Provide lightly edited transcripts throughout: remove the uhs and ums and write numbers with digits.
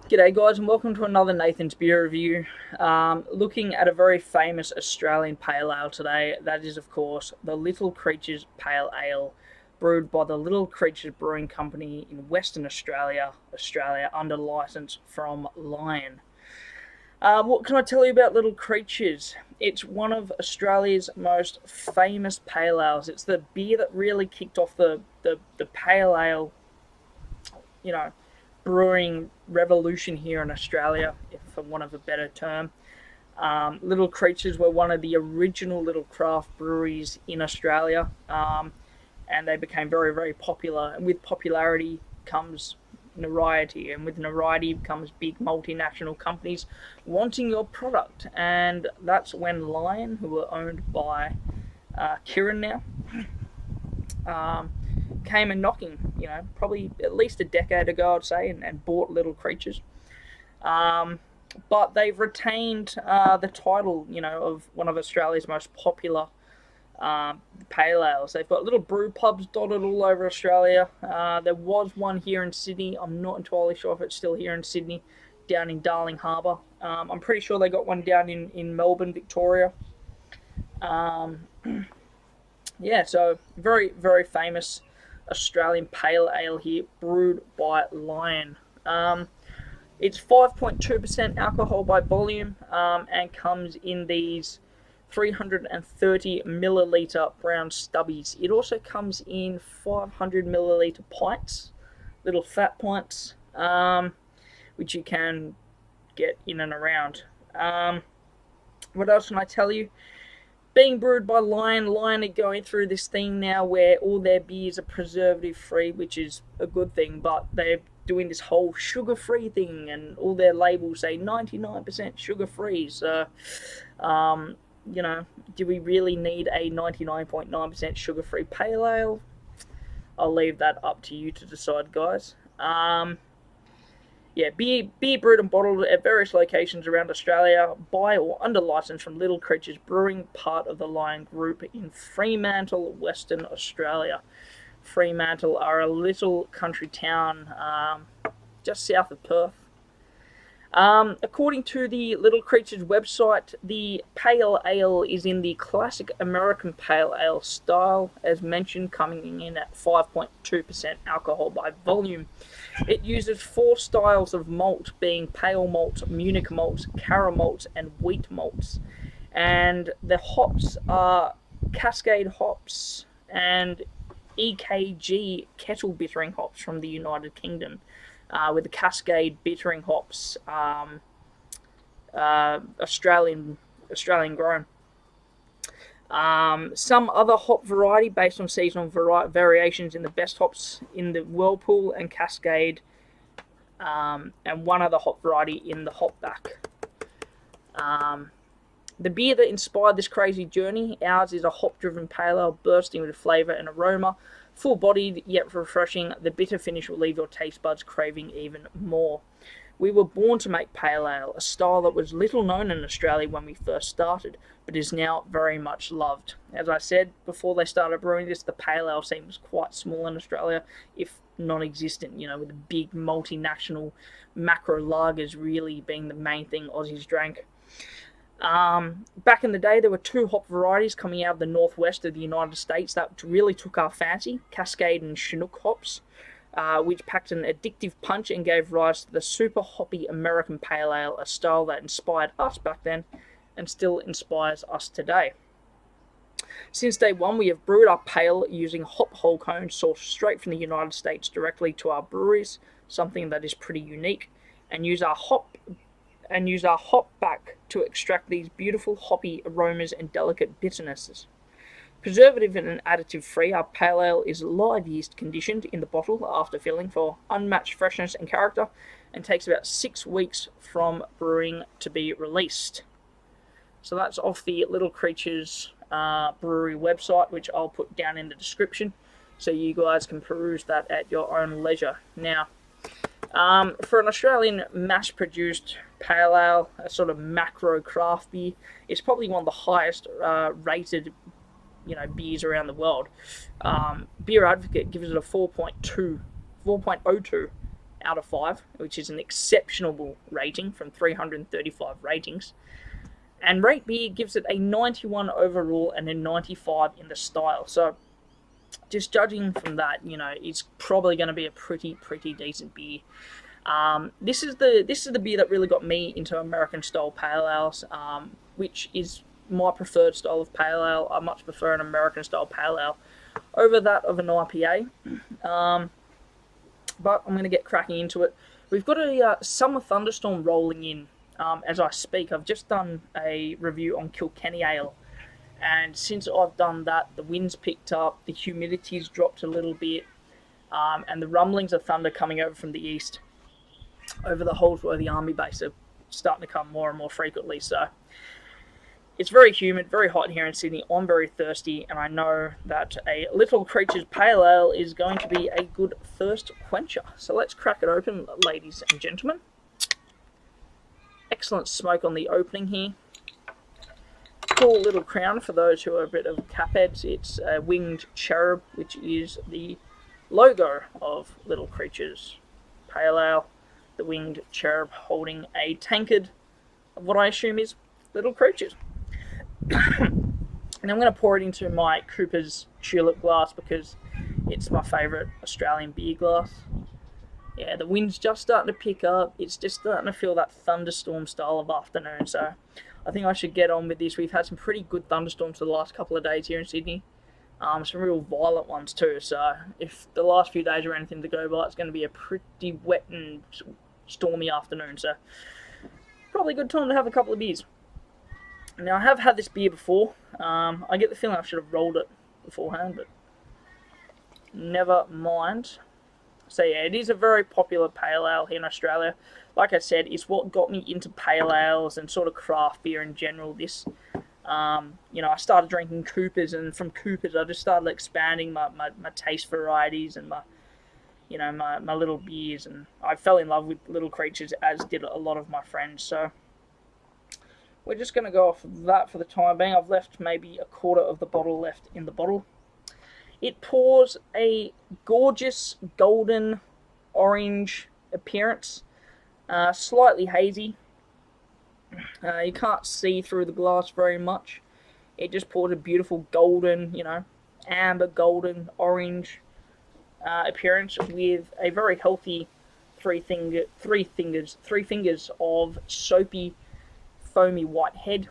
G'day guys, and welcome to another Nathan's Beer Review. Looking at a very famous Australian pale ale today. That is, of course, the Little Creatures Pale Ale, brewed by the Little Creatures Brewing Company in Western Australia, under licence from Lion. What can I tell you about Little Creatures? It's one of Australia's most famous pale ales. It's the beer that really kicked off the pale ale, brewing revolution here in Australia, for want of a better term. Little Creatures were one of the original little craft breweries in Australia, and they became very, very popular. And with popularity comes notoriety, and with notoriety comes big multinational companies wanting your product. And that's when Lion, who were owned by Kieran now, came and knocking, probably at least a decade ago, I'd say, and bought Little Creatures. But they've retained the title, of one of Australia's most popular pale ales. They've got little brew pubs dotted all over Australia. There was one here in Sydney. I'm not entirely sure if it's still here in Sydney, down in Darling Harbour. I'm pretty sure they got one down in Melbourne, Victoria. Yeah, so very, very famous Australian pale ale here, brewed by Lion. It's 5.2% alcohol by volume, and comes in these 330 milliliter brown stubbies. It also comes in 500 milliliter pints, little fat pints, which you can get in and around. What else can I tell you? Being brewed by Lion are going through this thing now where all their beers are preservative free, which is a good thing, but they're doing this whole sugar free thing, and all their labels say 99% sugar free. So, do we really need a 99.9% sugar free pale ale? I'll leave that up to you to decide, guys. Beer brewed and bottled at various locations around Australia by or under license from Little Creatures Brewing, part of the Lion Group in Fremantle, Western Australia. Fremantle are a little country town just south of Perth. According to the Little Creatures website, the pale ale is in the classic American pale ale style, as mentioned, coming in at 5.2% alcohol by volume. It uses 4 styles of malt, being pale malt, Munich malt, Cara malt, and wheat malts. And the hops are Cascade hops and EKG kettle bittering hops from the United Kingdom, with the Cascade bittering hops Australian grown. Some other hop variety based on seasonal variations in the best hops in the Whirlpool and Cascade, and one other hop variety in the Hopback. The beer that inspired this crazy journey, ours is a hop-driven pale ale bursting with flavour and aroma, full-bodied yet refreshing. The bitter finish will leave your taste buds craving even more. We were born to make pale ale, a style that was little known in Australia when we first started, but is now very much loved. As I said, before they started brewing this, the pale ale scene was quite small in Australia, if non-existent, with the big multinational macro lagers really being the main thing Aussies drank. Back in the day, there were 2 hop varieties coming out of the northwest of the United States that really took our fancy, Cascade and Chinook hops, which packed an addictive punch and gave rise to the super hoppy American pale ale, a style that inspired us back then and still inspires us today. Since day one, we have brewed our pale using hop whole cones sourced straight from the United States directly to our breweries, something that is pretty unique, and use our hop back to extract these beautiful hoppy aromas and delicate bitternesses. Preservative and additive free, our pale ale is live yeast conditioned in the bottle after filling for unmatched freshness and character, and takes about 6 weeks from brewing to be released. So that's off the Little Creatures brewery website, which I'll put down in the description, so you guys can peruse that at your own leisure. Now, for an Australian mass-produced pale ale, a sort of macro craft beer, it's probably one of the highest rated beers around the world. Beer Advocate gives it a 4.02 out of 5, which is an exceptional rating from 335 ratings. And Rate Beer gives it a 91 overall and a 95 in the style. So just judging from that, it's probably going to be a pretty decent beer. This is the beer that really got me into American style pale ales, which is my preferred style of pale ale. I much prefer an American style pale ale over that of an IPA. But I'm going to get cracking into it. We've got a summer thunderstorm rolling in as I speak. I've just done a review on Kilkenny Ale, and since I've done that, the wind's picked up, the humidity's dropped a little bit, and the rumblings of thunder coming over from the east over the Holsworthy Army base are starting to come more and more frequently. So it's very humid, very hot here in Sydney. I'm very thirsty, and I know that a Little Creatures Pale Ale is going to be a good thirst quencher. So let's crack it open, ladies and gentlemen. Excellent smoke on the opening here. Cool little crown for those who are a bit of capheads. It's a winged cherub, which is the logo of Little Creatures Pale Ale. The winged cherub holding a tankard of what I assume is Little Creatures. And I'm going to pour it into my Cooper's Tulip glass because it's my favourite Australian beer glass. Yeah, the wind's just starting to pick up. It's just starting to feel that thunderstorm style of afternoon. So I think I should get on with this. We've had some pretty good thunderstorms for the last couple of days here in Sydney. Some real violent ones too. So if the last few days are anything to go by, it's going to be a pretty wet and stormy afternoon. So probably a good time to have a couple of beers. Now, I have had this beer before. I get the feeling I should have rolled it beforehand, but never mind. So yeah, it is a very popular pale ale here in Australia. Like I said, it's what got me into pale ales and sort of craft beer in general. I started drinking Coopers, and from Coopers I just started expanding my taste varieties and my little beers, and I fell in love with Little Creatures, as did a lot of my friends. So we're just going to go off of that for the time being. I've left maybe a quarter of the bottle left in the bottle. It pours a gorgeous golden orange appearance, slightly hazy. You can't see through the glass very much. It just pours a beautiful golden, amber golden orange appearance with a very healthy three fingers of soapy, foamy white head.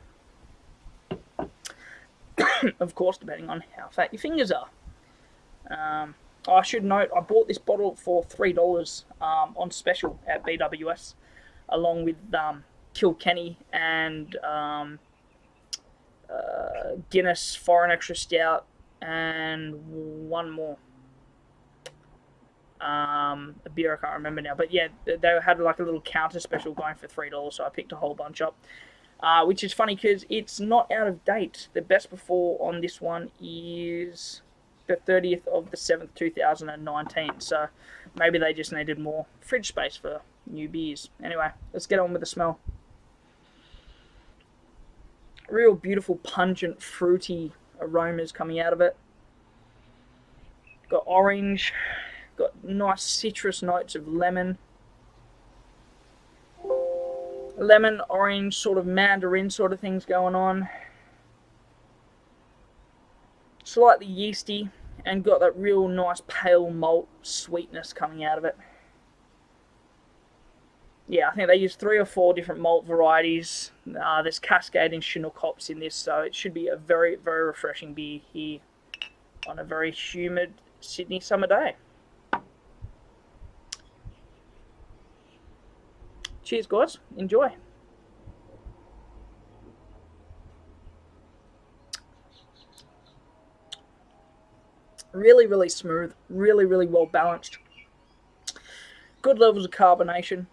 Of course, depending on how fat your fingers are. I should note, I bought this bottle for $3 on special at BWS, along with Kilkenny and Guinness Foreign Extra Stout and one more. A beer I can't remember now, but yeah, they had like a little counter special going for $3, so I picked a whole bunch up. Which is funny because it's not out of date. The best before on this one is the 30th of the 7th, 2019. So maybe they just needed more fridge space for new beers. Anyway, let's get on with the smell. Real beautiful, pungent, fruity aromas coming out of it. Got orange, got nice citrus notes of lemon, orange, sort of mandarin sort of things going on. Slightly yeasty, and got that real nice pale malt sweetness coming out of it. Yeah, I think they use 3 or 4 different malt varieties. There's Cascade and Chinook hops in this, so it should be a very, very refreshing beer here on a very humid Sydney summer day. Cheers, guys. Enjoy. Really, really smooth. Really, really well balanced. Good levels of carbonation.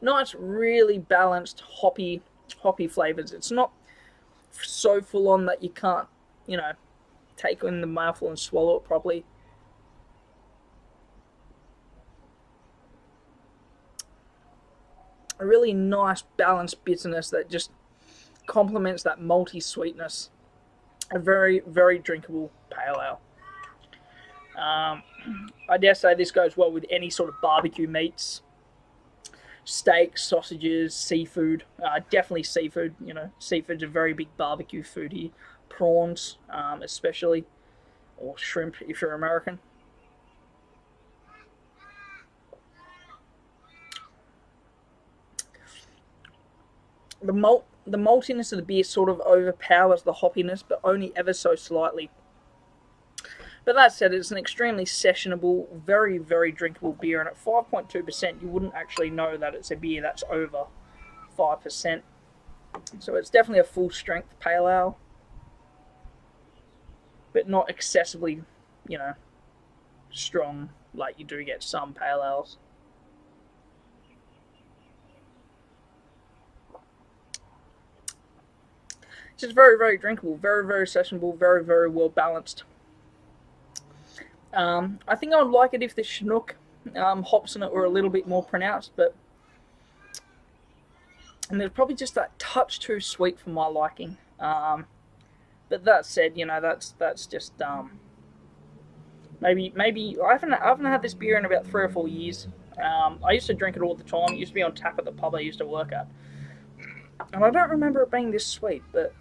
Nice, really balanced hoppy flavors. It's not so full on that you can't, take in the mouthful and swallow it properly. A really nice balanced bitterness that just complements that malty sweetness. a very, very drinkable pale ale. I dare say this goes well with any sort of barbecue meats, steaks, sausages, seafood. Definitely seafood. You know, seafood's a very big barbecue food here. Prawns, especially, or shrimp if you're American. The maltiness of the beer sort of overpowers the hoppiness, but only ever so slightly. But that said, it's an extremely sessionable, very, very drinkable beer, and at 5.2%, you wouldn't actually know that it's a beer that's over 5%. So it's definitely a full-strength pale ale, but not excessively, you know, strong like you do get some pale ales. It's just very, very drinkable, very, very sessionable, very, very well balanced. I think I would like it if the Chinook hops in it were a little bit more pronounced, and they're probably just that touch too sweet for my liking. But that said, you know, that's just maybe I haven't had this beer in about 3 or 4 years. I used to drink it all the time. It used to be on tap at the pub I used to work at, and I don't remember it being this sweet, but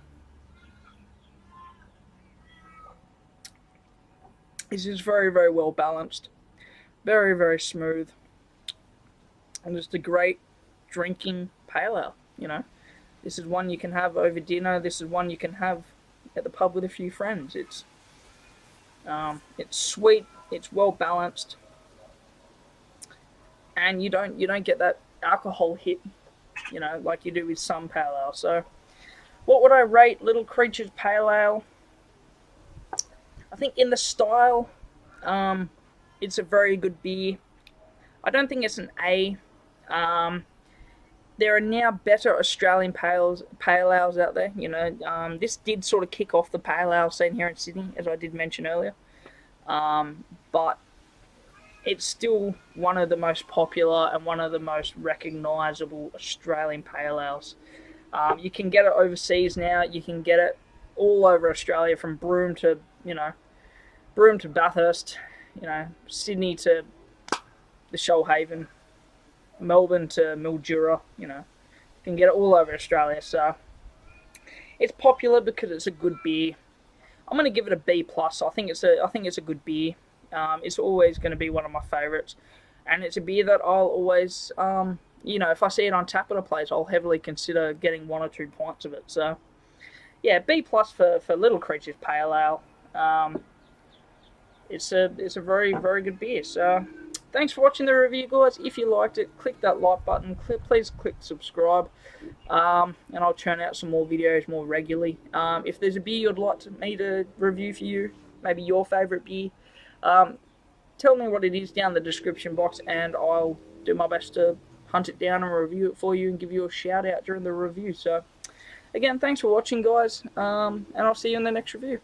this is very, very well balanced, very, very smooth, and just a great drinking pale ale. You know, this is one you can have over dinner. This is one you can have at the pub with a few friends. It's sweet, it's well balanced, and you don't get that alcohol hit, you know, like you do with some pale ale. So, what would I rate Little Creatures Pale Ale? I think in the style, it's a very good beer. I don't think it's an A. There are now better Australian pale ales out there. You know, this did sort of kick off the pale ale scene here in Sydney, as I did mention earlier. But it's still one of the most popular and one of the most recognisable Australian pale ales. You can get it overseas now. You can get it all over Australia, from Broome to Bathurst, you know, Sydney to the Shoalhaven, Melbourne to Mildura. You know, you can get it all over Australia. So it's popular because it's a good beer. I'm going to give it a B+. I think it's a good beer. It's always going to be one of my favourites, and it's a beer that I'll always, you know, if I see it on tap at a place, I'll heavily consider getting 1 or 2 pints of it. So yeah, B+ for Little Creatures Pale Ale. It's a very, very good beer. So thanks for watching the review, guys. If you liked it, click that like button. Please click subscribe, and I'll churn out some more videos more regularly. If there's a beer you'd like me to review for you, maybe your favourite beer, tell me what it is down in the description box, and I'll do my best to hunt it down and review it for you and give you a shout out during the review. So again, thanks for watching, guys, and I'll see you in the next review.